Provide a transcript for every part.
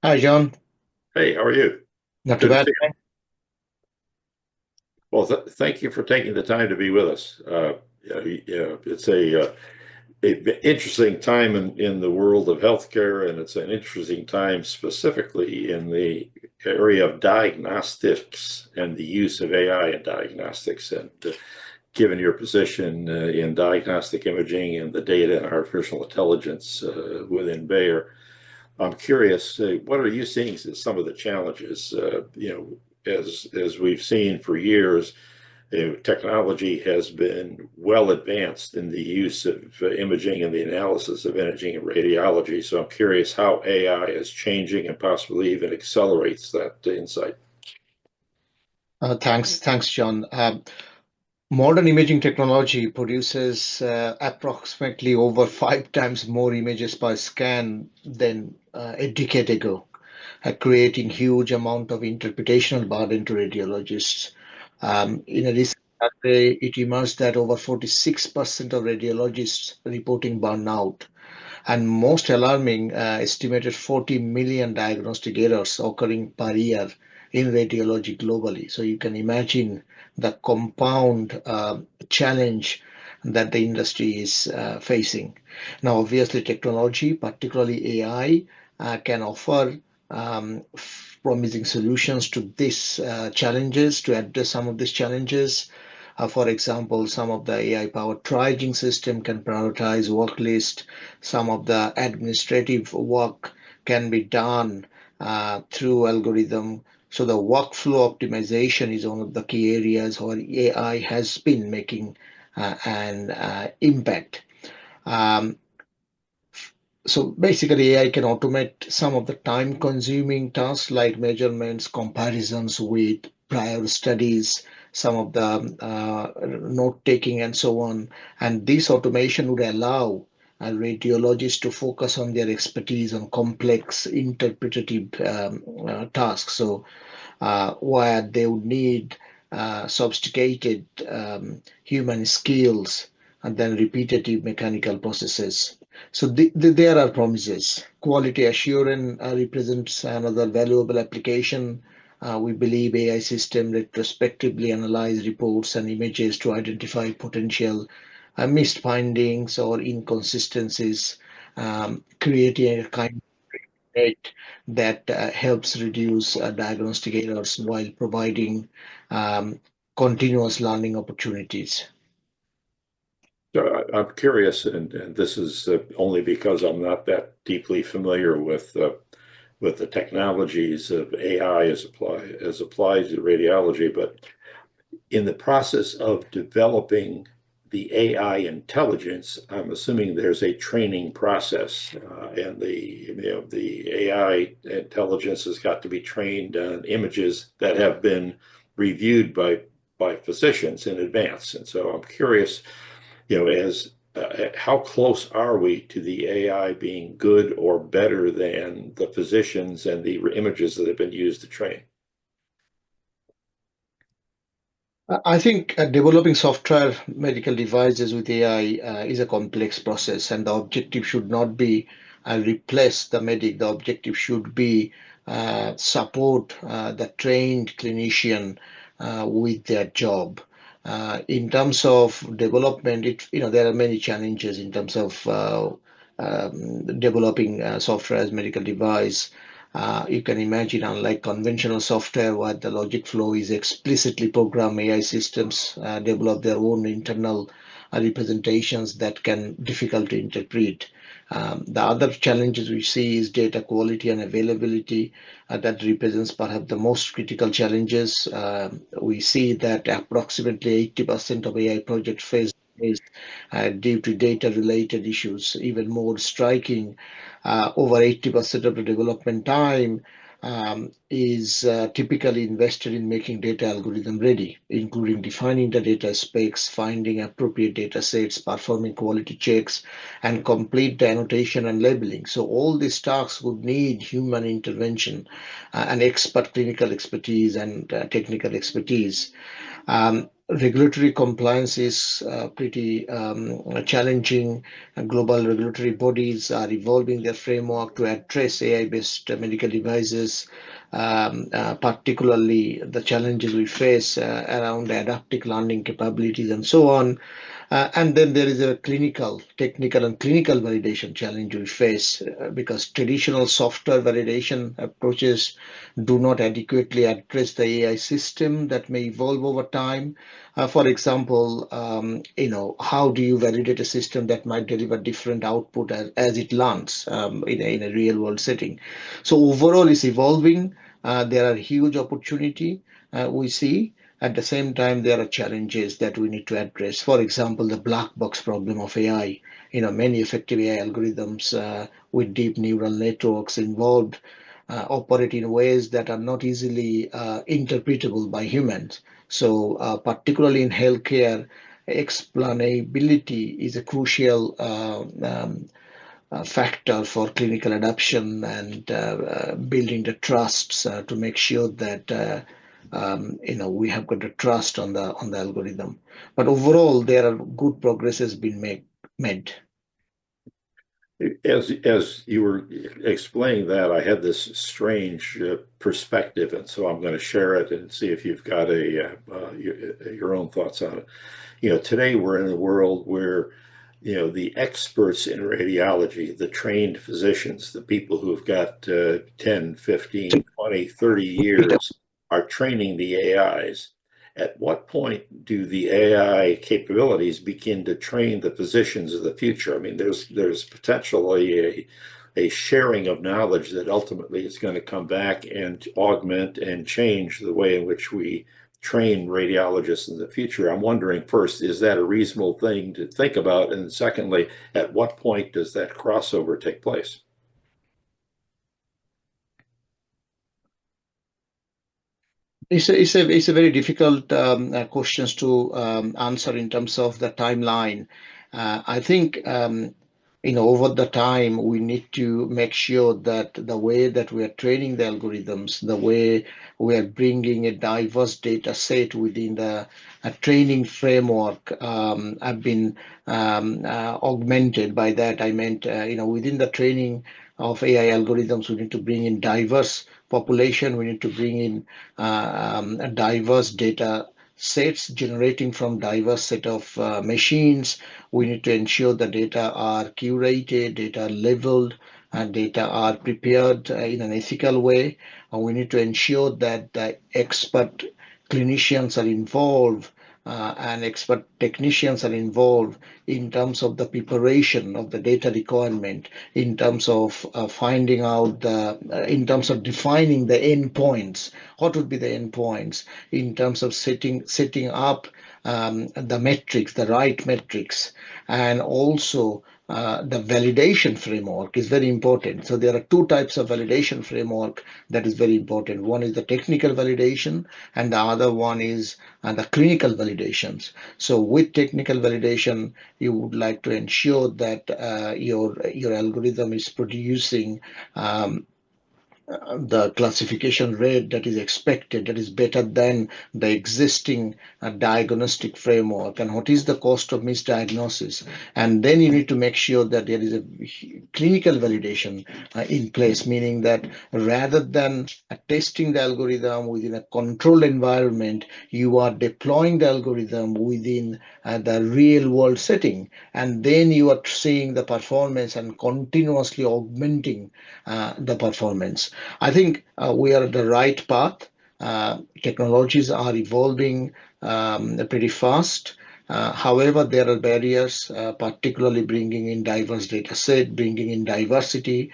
Hi, John. Hey, how are you? Not too Good to bad. see you. Well, thank you for taking the time to be with us. It's a interesting time in the world of healthcare, and it's an interesting time specifically in the area of diagnostics and the use of AI in diagnostics. And given your position in diagnostic imaging and the data and artificial intelligence within Bayer, I'm curious, what are you seeing as some of the challenges? As we've seen for years, technology has been well advanced in the use of imaging and the analysis of imaging and radiology. So I'm curious how AI is changing and possibly even accelerates that insight. Thanks, John. Modern imaging technology produces approximately over 5 times more images per scan than a decade ago, creating huge amount of interpretational burden to radiologists. In a recent survey, it emerged that over 46% of radiologists reporting burnout, and most alarming, estimated 40 million diagnostic errors occurring per year in radiology globally. So you can imagine the compound challenge that the industry is facing. Now, obviously, technology, particularly AI, can offer promising solutions to these challenges, to address some of these challenges. For example, some of the AI-powered triaging system can prioritize work list. Some of the administrative work can be done through algorithm. So the workflow optimization is one of the key areas where AI has been making an impact. Um, so basically, AI can automate some of the time-consuming tasks like measurements, comparisons with prior studies, some of the note-taking, and so on. And this automation would allow radiologists to focus on their expertise on complex interpretative tasks. So where they would need sophisticated human skills and then repetitive mechanical processes. So there are promises. Quality assurance represents another valuable application. We believe AI system retrospectively analyze reports and images to identify potential missed findings or inconsistencies, creating a kind rate that helps reduce diagnostic errors while providing um, continuous learning opportunities. So I'm curious, and this is only because I'm not that deeply familiar with the technologies of AI as applied to radiology, but in the process of developing the AI intelligence, I'm assuming there's a training process, and the AI intelligence has got to be trained on images that have been reviewed by physicians in advance. And so I'm curious, as how close are we to the AI being good or better than the physicians and the images that have been used to train? I think developing software medical devices with AI is a complex process, and the objective should not be replace the medic. The objective should be support the trained clinician with their job. In terms of development, there are many challenges in terms of developing software as medical device. You can imagine, unlike conventional software where the logic flow is explicitly programmed, AI systems develop their own internal representations that can difficult to interpret. The other challenges we see is data quality and availability. That represents perhaps the most critical challenges. We see that approximately 80% of AI projects face is due to data related issues. Even more striking, over 80% of the development time is typically invested in making data algorithm ready, including defining the data specs, finding appropriate data sets, performing quality checks, and complete the annotation and labeling. So all these tasks would need human intervention and expert clinical expertise and technical expertise. regulatory compliance is pretty challenging. Global regulatory bodies are evolving their framework to address AI-based medical devices, particularly the challenges we face around adaptive learning capabilities and so on. And then there is a technical and clinical validation challenge we face because traditional software validation approaches do not adequately address the AI system that may evolve over time. For example, how do you validate a system that might deliver different output as it learns in a real world setting? So overall, it's evolving. There are huge opportunity we see. At the same time, there are challenges that we need to address. For example, the black box problem of AI. Many effective AI algorithms with deep neural networks involved operate in ways that are not easily interpretable by humans. So, particularly in healthcare, explainability is a crucial factor for clinical adoption and building the trusts to make sure that we have got the trust on the algorithm. But overall, there are good progress has been made. As you were explaining that, I had this strange perspective, and so I'm going to share it and see if you've got your own thoughts on it. Today we're in a world where, the experts in radiology, the trained physicians, the people who've got 10, 15, 20, 30 years are training the AIs. At what point do the AI capabilities begin to train the physicians of the future? I mean, there's potentially a sharing of knowledge that ultimately is going to come back and augment and change the way in which we train radiologists in the future. I'm wondering first, is that a reasonable thing to think about? And secondly, at what point does that crossover take place? It's a very difficult questions to answer in terms of the timeline. I think over the time we need to make sure that the way that we are training the algorithms, the way we are bringing a diverse data set within the training framework have been augmented. By that I meant within the training of AI algorithms, we need to bring in diverse population. We need to bring in diverse data sets generating from diverse set of machines. We need to ensure the data are curated, data are labeled, and data are prepared in an ethical way. We need to ensure that the expert clinicians are involved and expert technicians are involved in terms of the preparation of the data requirement, in terms of finding out in terms of defining the endpoints. What would be the endpoints in terms of setting up the metrics, the right metrics, and also the validation framework is very important. So there are two types of validation framework that is very important. One is the technical validation, and the other one is the clinical validations. So with technical validation, you would like to ensure that your algorithm is producing the classification rate that is expected, that is better than the existing diagnostic framework, and what is the cost of misdiagnosis. And then you need to make sure that there is a clinical validation in place, meaning that rather than testing the algorithm within a controlled environment, you are deploying the algorithm within the real world setting, and then you are seeing the performance and continuously augmenting the performance. I think we are at the right path. Technologies are evolving pretty fast. However, there are barriers, particularly bringing in diverse data set, bringing in diversity,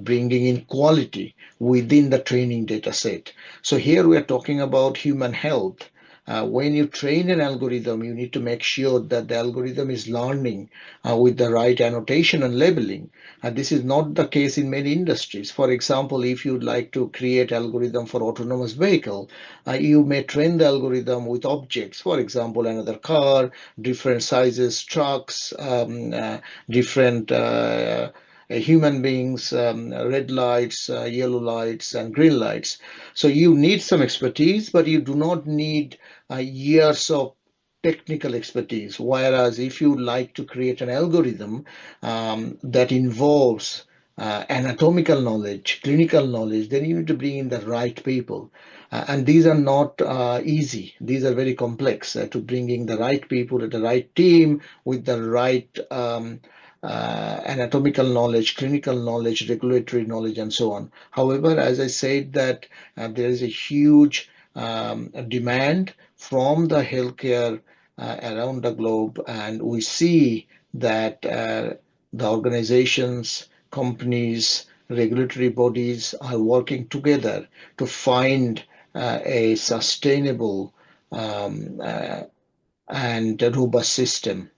bringing in quality within the training data set. So here we are talking about human health. When you train an algorithm, you need to make sure that the algorithm is learning with the right annotation and labeling. This is not the case in many industries. For example, if you'd like to create algorithm for autonomous vehicle, you may train the algorithm with objects. For example, another car, different sizes, trucks, different human beings, red lights, yellow lights, and green lights. So you need some expertise, but you do not need years of technical expertise. Whereas if you like to create an algorithm that involves anatomical knowledge, clinical knowledge, then you need to bring in the right people. And these are not easy. These are very complex to bringing the right people at the right team with the right anatomical knowledge, clinical knowledge, regulatory knowledge, and so on. However, as I said, that there is a huge demand from the healthcare around the globe, and we see that the organizations, companies, regulatory bodies are working together to find a sustainable and a robust system.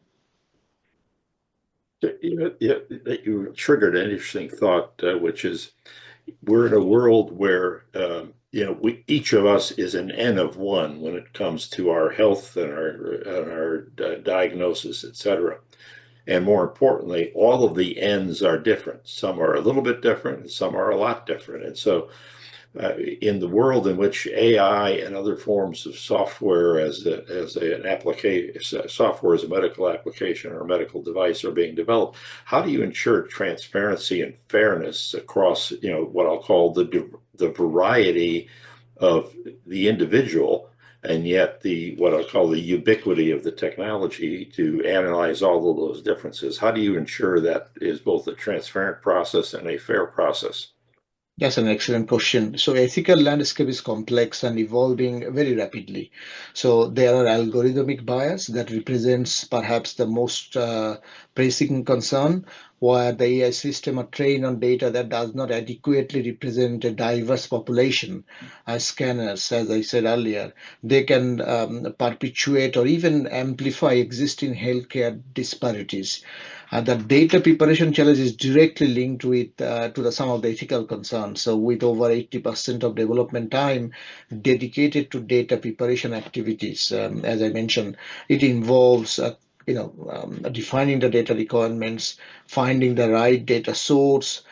You triggered an interesting thought, which is we're in a world where each of us is an N of one when it comes to our health and our diagnosis, et cetera. And more importantly, all of the N's are different. Some are a little bit different, and some are a lot different. And so in the world in which AI and other forms of software as an application, software as a medical application or a medical device are being developed, how do you ensure transparency and fairness across, what I'll call the variety of the individual, and yet what I'll call the ubiquity of the technology to analyze all of those differences? How do you ensure that is both a transparent process and a fair process? That's an excellent question. So ethical landscape is complex and evolving very rapidly. So there are algorithmic bias that represents perhaps the most pressing concern, where the AI system are trained on data that does not adequately represent a diverse population. As scanners, as I said earlier, they can perpetuate or even amplify existing healthcare disparities. The data preparation challenge is directly linked with some of the ethical concerns. So, with over 80% of development time dedicated to data preparation activities, as I mentioned, it involves defining the data requirements, finding the right data source,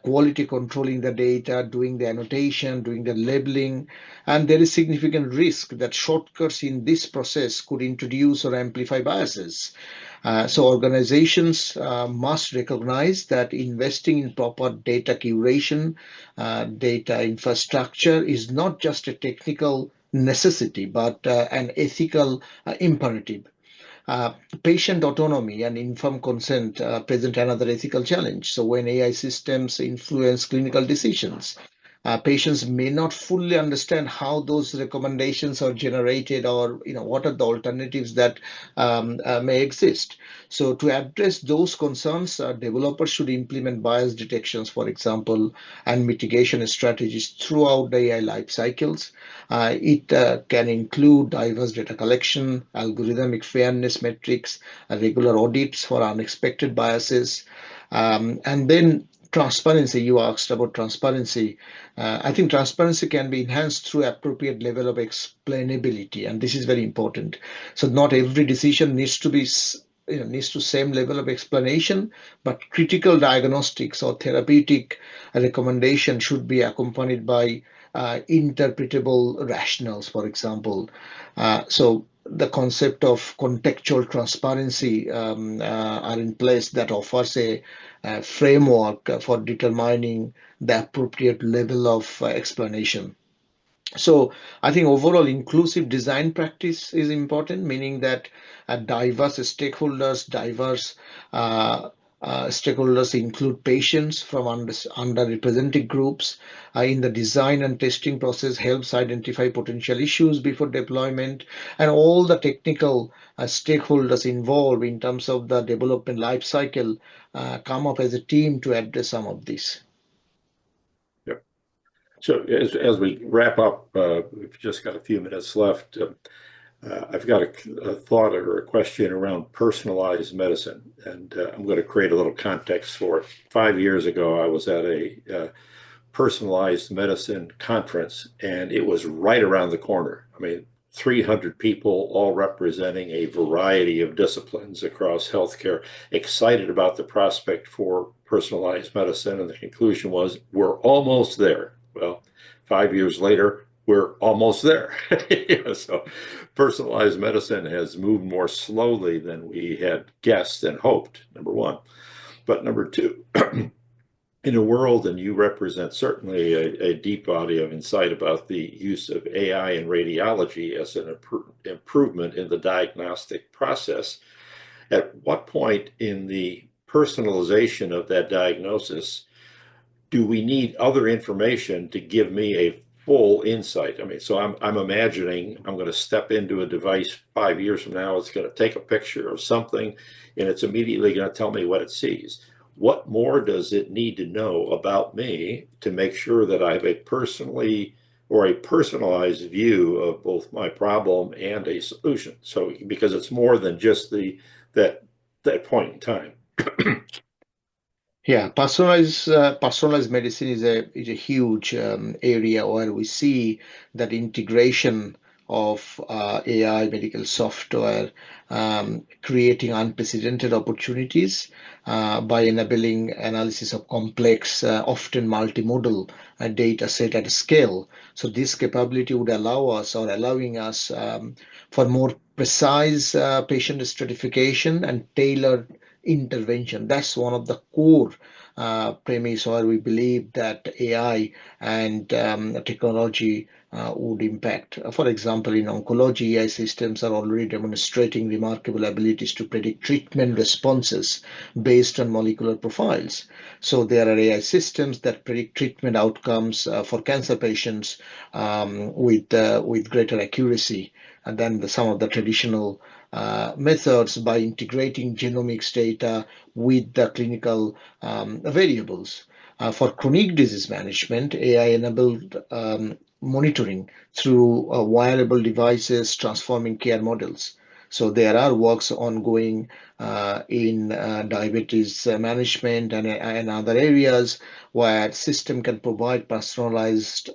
quality controlling the data, doing the annotation, doing the labeling, and there is significant risk that shortcuts in this process could introduce or amplify biases. So organizations must recognize that investing in proper data curation, data infrastructure is not just a technical necessity, but an ethical imperative. Uh, Patient autonomy and informed consent present another ethical challenge. So when AI systems influence clinical decisions, patients may not fully understand how those recommendations are generated, or what are the alternatives that may exist. So to address those concerns, developers should implement bias detections, for example, and mitigation strategies throughout the AI life cycles. It can include diverse data collection, algorithmic fairness metrics, regular audits for unexpected biases, and then transparency. You asked about transparency. I think transparency can be enhanced through appropriate level of explainability, and this is very important. So not every decision needs to be needs to same level of explanation, but critical diagnostics or therapeutic recommendation should be accompanied by interpretable rationales, for example. So the concept of contextual transparency are in place that offers a framework for determining the appropriate level of explanation. So I think overall inclusive design practice is important, meaning that diverse stakeholders include patients from underrepresented groups. In the design and testing process helps identify potential issues before deployment, and all the technical stakeholders involved in terms of the development life cycle come up as a team to address some of this. Yep. So as we wrap up, we've just got a few minutes left. I've got a thought or a question around personalized medicine, and I'm going to create a little context for it. 5 years ago, I was at a personalized medicine conference, and it was right around the corner. I mean, 300 people, all representing a variety of disciplines across healthcare, excited about the prospect for personalized medicine. And the conclusion was, we're almost there. Well, 5 years later, we're almost there. So personalized medicine has moved more slowly than we had guessed and hoped, number one. But number two, in a world, and you represent certainly a deep body of insight about the use of AI in radiology as an improvement in the diagnostic process, at what point in the personalization of that diagnosis do we need other information to give me a full insight? I mean, so I'm imagining I'm going to step into a device 5 years from now. It's going to take a picture of something, and it's immediately going to tell me what it sees. What more does it need to know about me to make sure that I have a personalized view of both my problem and a solution? So because it's more than just that that point in time. Yeah, personalized medicine is a huge area where we see that integration of AI medical software creating unprecedented opportunities by enabling analysis of complex, often multimodal data set at scale. So this capability would allow us or allowing us for more precise patient stratification and tailored intervention. That's one of the core premise where we believe that AI and technology would impact. For example, in oncology, AI systems are already demonstrating remarkable abilities to predict treatment responses based on molecular profiles. So there are AI systems that predict treatment outcomes for cancer patients with greater accuracy than some of the traditional methods by integrating genomics data with the clinical variables. For chronic disease management, AI-enabled monitoring through wearable devices transforming care models. So there are works ongoing in diabetes management and other areas where system can provide personalized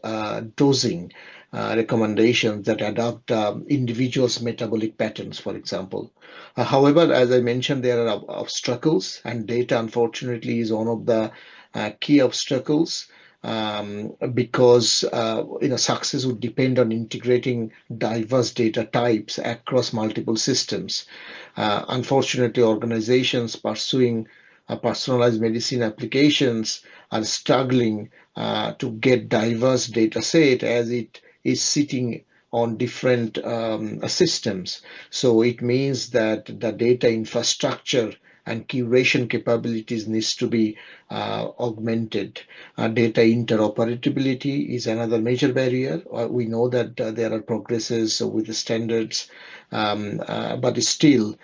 dosing recommendations that adapt individuals' metabolic patterns, for example. However, as I mentioned, there are obstacles, and data, unfortunately, is one of the key obstacles because success would depend on integrating diverse data types across multiple systems. Unfortunately, organizations pursuing personalized medicine applications are struggling to get diverse data set as it is sitting on different systems. So it means that the data infrastructure and curation capabilities needs to be augmented. Data interoperability is another major barrier. We know that there are progresses with the standards, but still,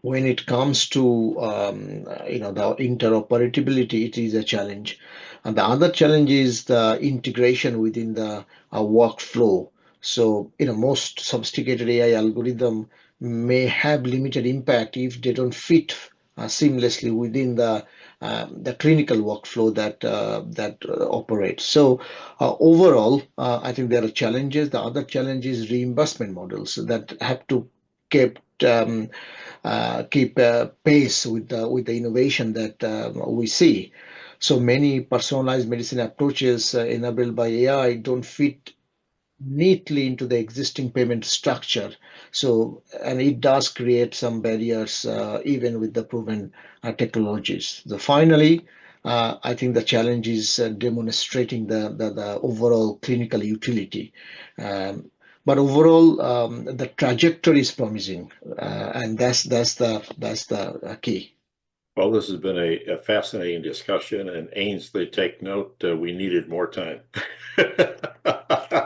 when it comes to the interoperability, it is a challenge. And the other challenge is the integration within the workflow. So most sophisticated AI algorithm may have limited impact if they don't fit seamlessly within the clinical workflow that operates. So overall, I think there are challenges. The other challenge is reimbursement models that have to keep keep pace with the innovation that we see. So many personalized medicine approaches enabled by AI don't fit neatly into the existing payment structure. So, and it does create some barriers even with the proven technologies. Finally, I think the challenge is demonstrating the overall clinical utility. But overall, the trajectory is promising, and that's the key. Well, this has been a fascinating discussion, and Ainsley, take note, we needed more time.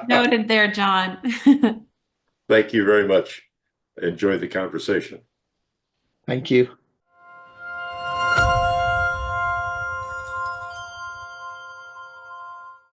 Noted there, John. Thank you very much. Enjoy the conversation. Thank you.